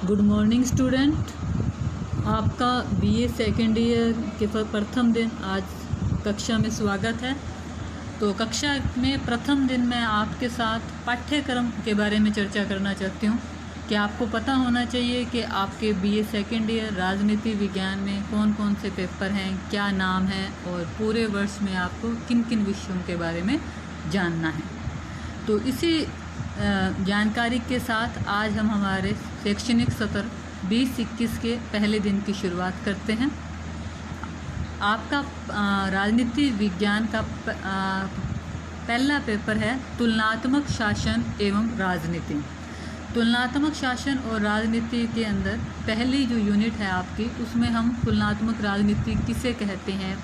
Good morning student. आपका BA second year के प्रथम दिन आज कक्षा में स्वागत है। तो कक्षा में प्रथम दिन मैं आपके साथ पाठ्यक्रम के बारे में चर्चा करना चाहती हूँ कि आपको पता होना चाहिए कि आपके बीए सेकेंड ईयर राजनीति विज्ञान में कौन कौन से पेपर हैं, क्या नाम है और पूरे वर्ष में आपको किन किन विषयों के बारे में जानना है। तो इसी जानकारी के साथ आज हम हमारे शैक्षणिक सत्र 20-21 के पहले दिन की शुरुआत करते हैं। आपका राजनीति विज्ञान का पहला पेपर है तुलनात्मक शासन एवं राजनीति। तुलनात्मक शासन और राजनीति के अंदर पहली जो यूनिट है आपकी, उसमें हम तुलनात्मक राजनीति किसे कहते हैं,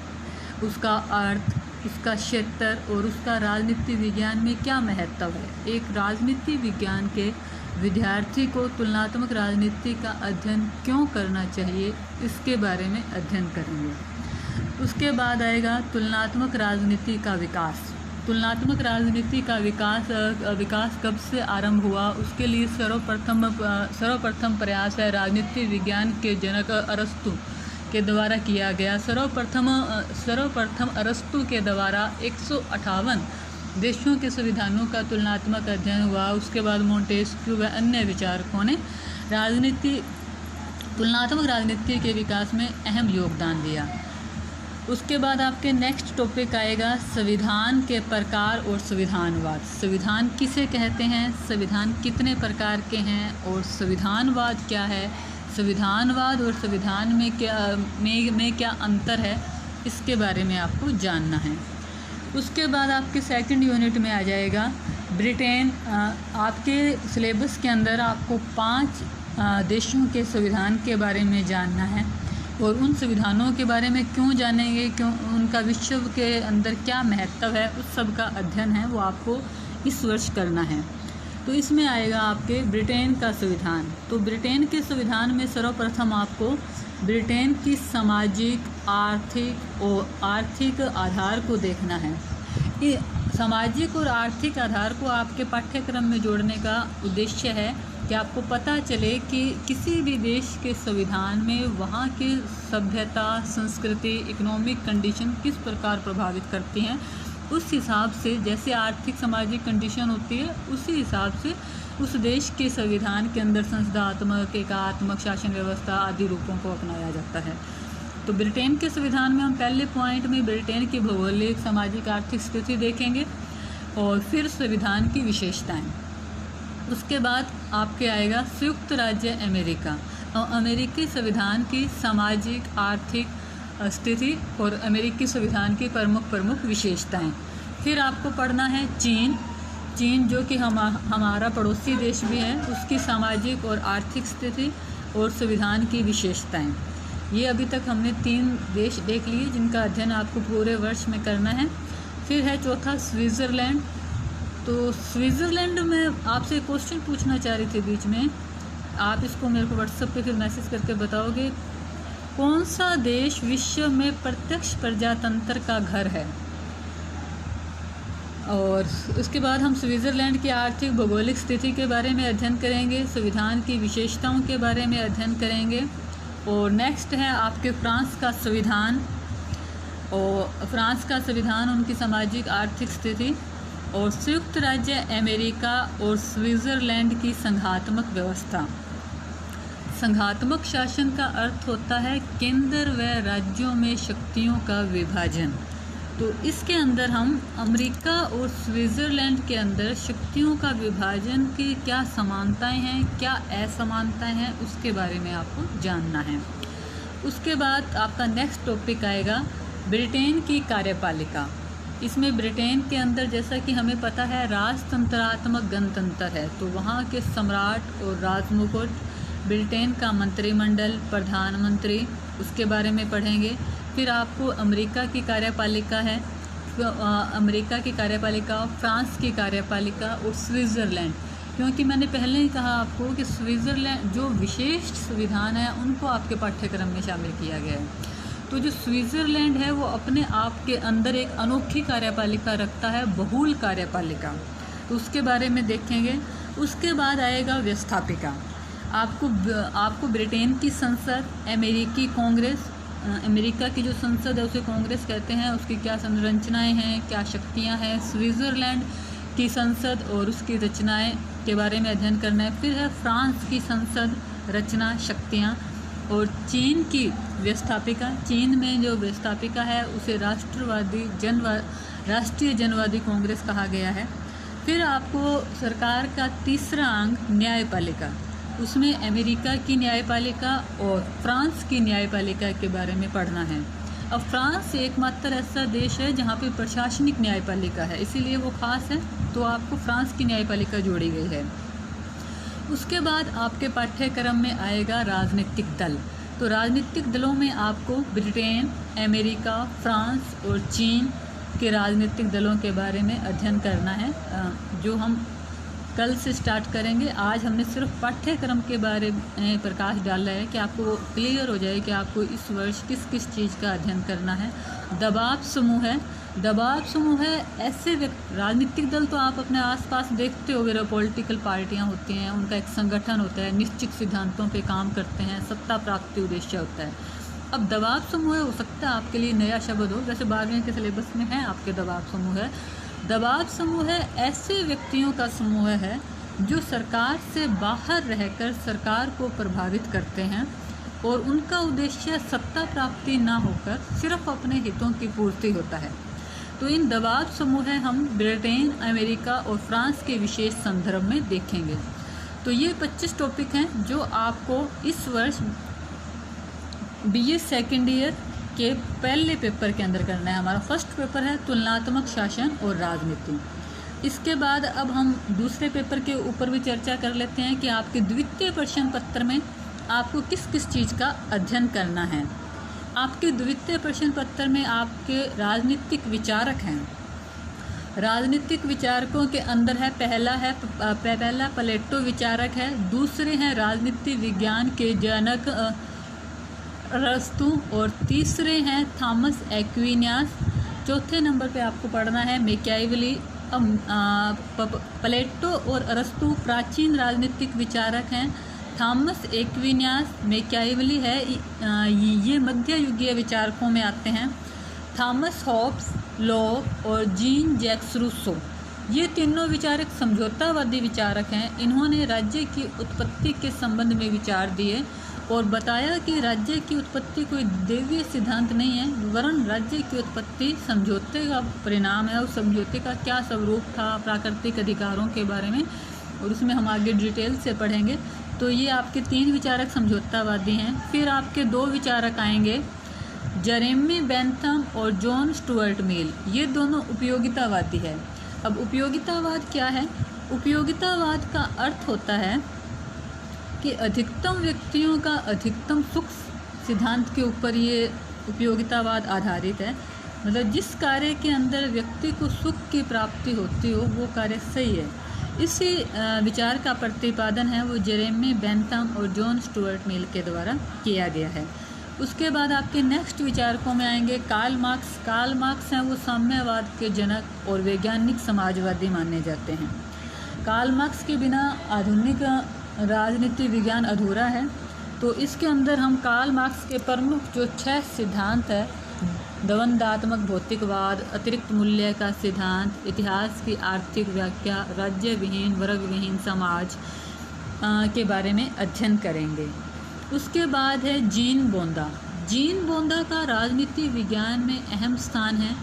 उसका अर्थ, उसका क्षेत्र और उसका राजनीति विज्ञान में क्या महत्व है। एक राजनीति विज्ञान के विद्यार्थी को तुलनात्मक राजनीति का अध्ययन क्यों करना चाहिए, इसके बारे में अध्ययन करेंगे। उसके बाद आएगा तुलनात्मक राजनीति का विकास। तुलनात्मक राजनीति का विकास कब से आरंभ हुआ, उसके लिए सर्वप्रथम प्रयास है राजनीति विज्ञान के जनक अरस्तु के द्वारा किया गया। सर्वप्रथम अरस्तु के द्वारा 158 देशों के संविधानों का तुलनात्मक अध्ययन हुआ। उसके बाद मोंटेस्क्यू व अन्य विचारकों ने तुलनात्मक राजनीति के विकास में अहम योगदान दिया। उसके बाद आपके नेक्स्ट टॉपिक आएगा संविधान के प्रकार और संविधानवाद। संविधान किसे कहते हैं, संविधान कितने प्रकार के हैं और संविधानवाद क्या है, संविधानवाद और संविधान में क्या अंतर है, इसके बारे में आपको जानना है। उसके बाद आपके सेकंड यूनिट में आ जाएगा ब्रिटेन। आपके सिलेबस के अंदर आपको 5 देशों के संविधान के बारे में जानना है और उन संविधानों के बारे में क्यों जानेंगे, क्यों उनका विश्व के अंदर क्या महत्व है, उस सब का अध्ययन है वो आपको इस वर्ष करना है। तो इसमें आएगा आपके ब्रिटेन का संविधान। तो ब्रिटेन के संविधान में सर्वप्रथम आपको ब्रिटेन की सामाजिक, आर्थिक आधार को देखना है। ये सामाजिक और आर्थिक आधार को आपके पाठ्यक्रम में जोड़ने का उद्देश्य है कि आपको पता चले कि किसी भी देश के संविधान में वहाँ की सभ्यता, संस्कृति, इकोनॉमिक कंडीशन किस प्रकार प्रभावित करती हैं। उस हिसाब से जैसे आर्थिक सामाजिक कंडीशन होती है, उसी हिसाब से उस देश के संविधान के अंदर संसदात्मक, एकात्मक शासन व्यवस्था आदि रूपों को अपनाया जाता है। तो ब्रिटेन के संविधान में हम पहले पॉइंट में ब्रिटेन की भौगोलिक, सामाजिक, आर्थिक स्थिति देखेंगे और फिर संविधान की विशेषताएं। उसके बाद आपके आएगा संयुक्त राज्य अमेरिका और अमेरिकी संविधान की सामाजिक, आर्थिक स्थिति और अमेरिकी संविधान की प्रमुख विशेषताएं। फिर आपको पढ़ना है चीन जो कि हमारा पड़ोसी देश भी है, उसकी सामाजिक और आर्थिक स्थिति और संविधान की विशेषताएं। ये अभी तक हमने 3 देश देख लिए जिनका अध्ययन आपको पूरे वर्ष में करना है। फिर है चौथा स्विट्ज़रलैंड। तो स्विट्ज़रलैंड में आपसे क्वेश्चन पूछना चाह रही थी बीच में, आप इसको मेरे को व्हाट्सएप पे फिर मैसेज करके बताओगे, कौन सा देश विश्व में प्रत्यक्ष प्रजातंत्र का घर है। और उसके बाद हम स्विट्ज़रलैंड की आर्थिक भौगोलिक स्थिति के बारे में अध्ययन करेंगे, संविधान की विशेषताओं के बारे में अध्ययन करेंगे। और नेक्स्ट है आपके फ्रांस का संविधान, और फ्रांस का संविधान, उनकी सामाजिक आर्थिक स्थिति और संयुक्त राज्य अमेरिका और स्विट्ज़रलैंड की संघात्मक व्यवस्था। संघात्मक शासन का अर्थ होता है केंद्र व राज्यों में शक्तियों का विभाजन। तो इसके अंदर हम अमेरिका और स्विट्ज़रलैंड के अंदर शक्तियों का विभाजन की क्या समानताएं हैं, क्या असमानताएं हैं, उसके बारे में आपको जानना है। उसके बाद आपका नेक्स्ट टॉपिक आएगा ब्रिटेन की कार्यपालिका। इसमें ब्रिटेन के अंदर जैसा कि हमें पता है राजतंत्रात्मक गणतंत्र है, तो वहाँ के सम्राट और राजमुकुट, ब्रिटेन का मंत्रिमंडल, प्रधानमंत्री, उसके बारे में पढ़ेंगे। फिर आपको अमेरिका की कार्यपालिका है, अमेरिका की कार्यपालिका, फ्रांस की कार्यपालिका और स्विट्ज़रलैंड। क्योंकि मैंने पहले ही कहा आपको कि स्विट्ज़रलैंड जो विशेष संविधान है उनको आपके पाठ्यक्रम में शामिल किया गया है। तो जो स्विट्ज़रलैंड है वो अपने आप के अंदर एक अनोखी कार्यपालिका रखता है, बहुल कार्यपालिका। तो उसके बारे में देखेंगे। उसके बाद आएगा व्यवस्थापिका। आपको ब्रिटेन की संसद, अमेरिकी कांग्रेस, अमेरिका की जो संसद है उसे कांग्रेस कहते हैं, उसकी क्या संरचनाएं हैं, क्या शक्तियां हैं। स्विट्ज़रलैंड की संसद और उसकी रचनाएं के बारे में अध्ययन करना है। फिर है फ्रांस की संसद, रचना, शक्तियाँ। और चीन की व्यवस्थापिका, चीन में जो व्यवस्थापिका है उसे राष्ट्रीय जनवादी कांग्रेस कहा गया है। फिर आपको सरकार का तीसरा अंग न्यायपालिका, उसमें अमेरिका की न्यायपालिका और फ्रांस की न्यायपालिका के बारे में पढ़ना है। अब फ्रांस एकमात्र ऐसा देश है जहाँ पे प्रशासनिक न्यायपालिका है, इसीलिए वो खास है, तो आपको फ्रांस की न्यायपालिका जोड़ी गई है। उसके बाद आपके पाठ्यक्रम में आएगा राजनीतिक दल। तो राजनीतिक दलों में आपको ब्रिटेन, अमेरिका, फ्रांस और चीन के राजनीतिक दलों के बारे में अध्ययन करना है, जो हम कल से स्टार्ट करेंगे। आज हमने सिर्फ पाठ्यक्रम के बारे में प्रकाश डाला है कि आपको क्लियर हो जाए कि आपको इस वर्ष किस किस चीज़ का अध्ययन करना है। दबाव समूह है, दबाव समूह है ऐसे राजनीतिक दल तो आप अपने आसपास देखते हो, वे पॉलिटिकल पार्टियां होती हैं, उनका एक संगठन होता है, निश्चित सिद्धांतों पे काम करते हैं, सत्ता प्राप्ति उद्देश्य होता है। अब दबाव समूह हो सकता है आपके लिए नया शब्द हो, जैसे 12वीं के सिलेबस में है आपके दबाव समूह है। दबाव समूह है ऐसे व्यक्तियों का समूह है जो सरकार से बाहर रहकर सरकार को प्रभावित करते हैं और उनका उद्देश्य सत्ता प्राप्ति ना होकर सिर्फ अपने हितों की पूर्ति होता है। तो इन दबाव समूह हम ब्रिटेन, अमेरिका और फ्रांस के विशेष संदर्भ में देखेंगे। तो ये 25 टॉपिक हैं जो आपको इस वर्ष BA सेकेंड ईयर के पहले पेपर के अंदर करना है। हमारा फर्स्ट पेपर है तुलनात्मक शासन और राजनीति। इसके बाद अब हम दूसरे पेपर के ऊपर भी चर्चा कर लेते हैं कि आपके द्वितीय प्रश्न पत्र में आपको किस किस चीज़ का अध्ययन करना है। आपके द्वितीय प्रश्न पत्र में आपके राजनीतिक विचारक हैं। राजनीतिक विचारकों के अंदर है पहला प्लेटो विचारक है, दूसरे हैं राजनीति विज्ञान के जनक अरस्तु और तीसरे हैं थॉमस एक्विनास। चौथे नंबर पे आपको पढ़ना है मैकियावेली। प्लेटो और अरस्तु प्राचीन राजनीतिक विचारक हैं। थॉमस एक्विनास, मैकियावेली है, ये मध्य युगीय विचारकों में आते हैं। थॉमस हॉब्स, लॉक और जीन जैक्स रूसो, ये तीनों विचारक समझौतावादी विचारक हैं। इन्होंने राज्य की उत्पत्ति के संबंध में विचार दिए और बताया कि राज्य की उत्पत्ति कोई दैवीय सिद्धांत नहीं है, वरन राज्य की उत्पत्ति समझौते का परिणाम है। उस समझौते का क्या स्वरूप था, प्राकृतिक अधिकारों के बारे में, और उसमें हम आगे डिटेल से पढ़ेंगे। तो ये आपके 3 विचारक समझौतावादी हैं। फिर आपके 2 विचारक आएंगे, जेरेमी बेंथम और जॉन स्टुअर्ट मिल, ये दोनों उपयोगितावादी है। अब उपयोगितावाद क्या है? उपयोगितावाद का अर्थ होता है कि अधिकतम व्यक्तियों का अधिकतम सुख सिद्धांत के ऊपर ये उपयोगितावाद आधारित है। मतलब जिस कार्य के अंदर व्यक्ति को सुख की प्राप्ति होती हो वो कार्य सही है। इसी विचार का प्रतिपादन है वो जेरेमी बेंथम और जॉन स्टुअर्ट मिल के द्वारा किया गया है। उसके बाद आपके नेक्स्ट विचारकों में आएंगे कार्ल मार्क्स। कार्ल मार्क्स हैं वो साम्यवाद के जनक और वैज्ञानिक समाजवादी माने जाते हैं। कार्ल मार्क्स के बिना आधुनिक राजनीति विज्ञान अधूरा है। तो इसके अंदर हम कार्ल मार्क्स के प्रमुख जो 6 सिद्धांत है, द्वंद्वात्मक भौतिकवाद, अतिरिक्त मूल्य का सिद्धांत, इतिहास की आर्थिक व्याख्या, राज्य विहीन वर्ग विहीन समाज के बारे में अध्ययन करेंगे। उसके बाद है जीन बोंदा। जीन बोंदा का राजनीति विज्ञान में अहम स्थान है।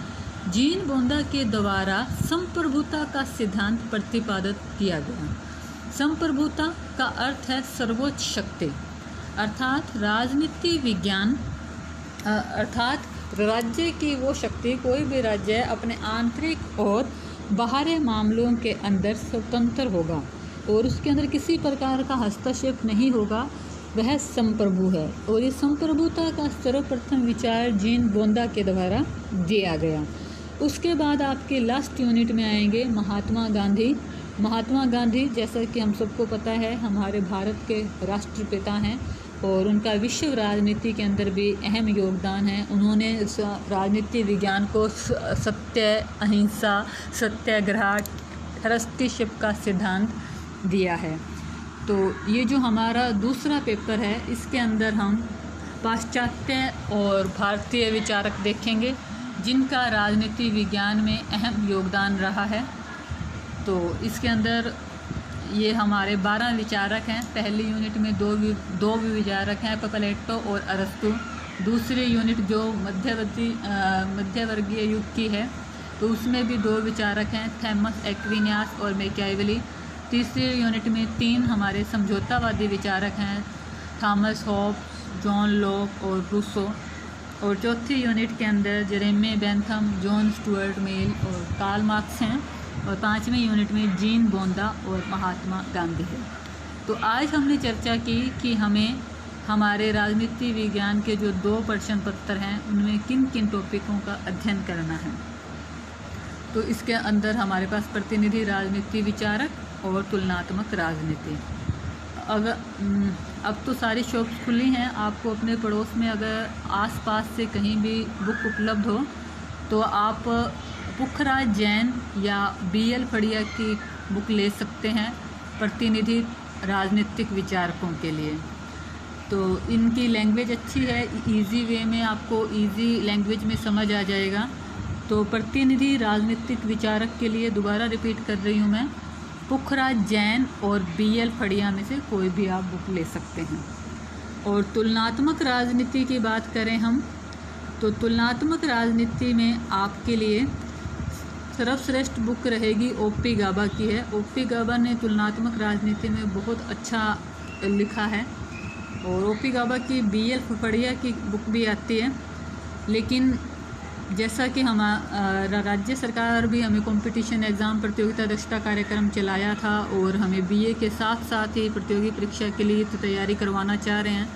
जीन बोंदा के द्वारा संप्रभुता का सिद्धांत प्रतिपादित किया गया। संप्रभुता का अर्थ है सर्वोच्च शक्ति, अर्थात राजनीति विज्ञान अर्थात राज्य की वो शक्ति, कोई भी राज्य अपने आंतरिक और बाहरी मामलों के अंदर स्वतंत्र होगा और उसके अंदर किसी प्रकार का हस्तक्षेप नहीं होगा, वह संप्रभु है। और इस संप्रभुता का सर्वप्रथम विचार जीन बोंदा के द्वारा दिया गया। उसके बाद आपके लास्ट यूनिट में आएंगे महात्मा गांधी। महात्मा गांधी जैसा कि हम सबको पता है हमारे भारत के राष्ट्रपिता हैं और उनका विश्व राजनीति के अंदर भी अहम योगदान है। उन्होंने इस राजनीति विज्ञान को सत्य, अहिंसा, सत्याग्रह, ट्रस्टीशिप का सिद्धांत दिया है। तो ये जो हमारा दूसरा पेपर है, इसके अंदर हम पाश्चात्य और भारतीय विचारक देखेंगे जिनका राजनीति विज्ञान में अहम योगदान रहा है। तो इसके अंदर ये हमारे 12 विचारक हैं। पहली यूनिट में दो विचारक हैं, प्लेटो और अरस्तु। दूसरी यूनिट जो मध्यवर्गीय युग की है, तो उसमें भी 2 विचारक हैं, थॉमस एक्विनास और मैकियावेली। तीसरी यूनिट में 3 हमारे समझौतावादी विचारक हैं, थॉमस हॉब्स, जॉन लॉक और रूसो। और चौथी यूनिट के अंदर Jeremy Bentham, John Stuart Mill और कार्ल मार्क्स हैं। और 5वीं यूनिट में जीन बोंदा और महात्मा गांधी है। तो आज हमने चर्चा की कि हमें हमारे राजनीति विज्ञान के जो 2 प्रश्न पत्र हैं उनमें किन किन टॉपिकों का अध्ययन करना है। तो इसके अंदर हमारे पास प्रतिनिधि राजनीति विचारक और तुलनात्मक राजनीति। अगर अब तो सारी शॉप्स खुली हैं, आपको अपने पड़ोस में अगर आसपास से कहीं भी बुक उपलब्ध हो तो आप पुखराज जैन या BL फड़िया की बुक ले सकते हैं प्रतिनिधि राजनीतिक विचारकों के लिए। तो इनकी लैंग्वेज अच्छी है, इजी वे में आपको इजी लैंग्वेज में समझ आ जाएगा। तो प्रतिनिधि राजनीतिक विचारक के लिए दोबारा रिपीट कर रही हूँ मैं, पुखराज जैन और BL फड़िया में से कोई भी आप बुक ले सकते हैं। और तुलनात्मक राजनीति की बात करें हम, तो तुलनात्मक राजनीति में आपके लिए सर्वश्रेष्ठ बुक रहेगी OP गाबा की है। OP गाबा ने तुलनात्मक राजनीति में बहुत अच्छा लिखा है। और OP गाबा की BL फड़िया की बुक भी आती है। लेकिन जैसा कि राज्य सरकार भी हमें कंपटीशन एग्ज़ाम प्रतियोगिता दक्षता कार्यक्रम चलाया था और हमें BA के साथ साथ ही प्रतियोगी परीक्षा के लिए तो तैयारी करवाना चाह रहे हैं,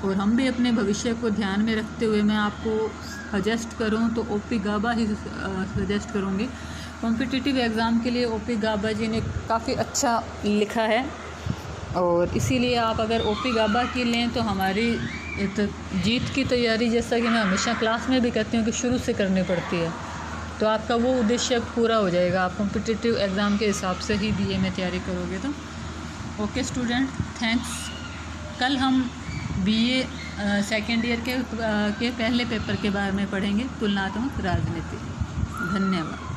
और हम भी अपने भविष्य को ध्यान में रखते हुए मैं आपको सजेस्ट करूं तो OP गाबा ही सजेस्ट करूंगी। कॉम्पिटिटिव एग्ज़ाम के लिए OP गाबा जी ने काफ़ी अच्छा लिखा है, और इसीलिए आप अगर OP गाबा की लें तो हमारी तो जीत की तैयारी, जैसा कि मैं हमेशा क्लास में भी कहती हूँ कि शुरू से करनी पड़ती है, तो आपका वो उद्देश्य पूरा हो जाएगा। आप कॉम्पिटिटिव एग्ज़ाम के हिसाब से ही BA में तैयारी करोगे तो। Okay student, thanks. कल हम BA सेकेंड ईयर के पहले पेपर के बारे में पढ़ेंगे, तुलनात्मक राजनीति। धन्यवाद।